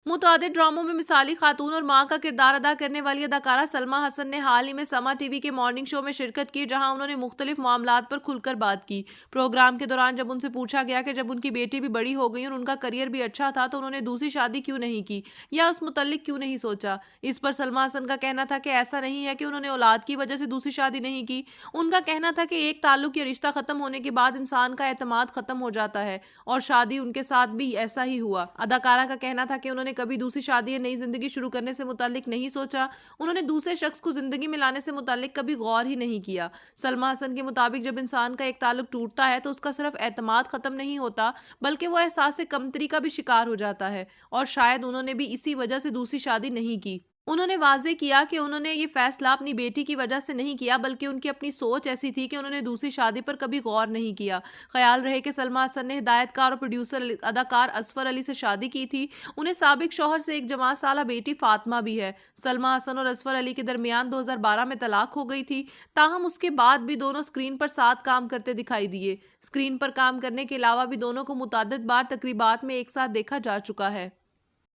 متعدد ڈراموں میں مثالی خاتون اور ماں کا کردار ادا کرنے والی اداکارہ سلمیٰ حسن نے حال ہی میں سما ٹی وی کے مارننگ شو میں شرکت کی، جہاں انہوں نے مختلف معاملات پر کھل کر بات کی۔ پروگرام کے دوران جب ان سے پوچھا گیا کہ جب ان کی بیٹی بھی بڑی ہو گئی اور ان کا کریئر بھی اچھا تھا تو انہوں نے دوسری شادی کیوں نہیں کی یا اس متعلق کیوں نہیں سوچا، اس پر سلمیٰ حسن کا کہنا تھا کہ ایسا نہیں ہے کہ انہوں نے اولاد کی وجہ سے دوسری شادی نہیں کی۔ ان کا کہنا تھا کہ ایک تعلق یا رشتہ ختم ہونے کے بعد انسان کا اعتماد ختم ہو جاتا ہے، اور شادی ان کے ساتھ بھی ایسا ہی ہوا۔ اداکارہ کا کہنا تھا کہ انہوں نے کبھی دوسری شادی نئی زندگی شروع کرنے سے متعلق نہیں سوچا، انہوں نے دوسرے شخص کو زندگی میں لانے سے متعلق کبھی غور ہی نہیں کیا۔ سلمیٰ حسن کے مطابق جب انسان کا ایک تعلق ٹوٹتا ہے تو اس کا صرف اعتماد ختم نہیں ہوتا، بلکہ وہ احساس کمتری کا بھی شکار ہو جاتا ہے، اور شاید انہوں نے بھی اسی وجہ سے دوسری شادی نہیں کی۔ انہوں نے واضح کیا کہ انہوں نے یہ فیصلہ اپنی بیٹی کی وجہ سے نہیں کیا، بلکہ ان کی اپنی سوچ ایسی تھی کہ انہوں نے دوسری شادی پر کبھی غور نہیں کیا۔ خیال رہے کہ سلمیٰ حسن نے ہدایت کار اور پروڈیوسر اداکار اظفر علی سے شادی کی تھی۔ انہیں سابق شوہر سے ایک 5 سالہ بیٹی فاطمہ بھی ہے۔ سلمیٰ حسن اور اظفر علی کے درمیان 2012 میں طلاق ہو گئی تھی، تاہم اس کے بعد بھی دونوں اسکرین پر ساتھ کام کرتے دکھائی دیے۔ اسکرین پر کام کرنے کے علاوہ بھی دونوں کو متعدد بار تقریبات میں ایک ساتھ دیکھا جا چکا ہے۔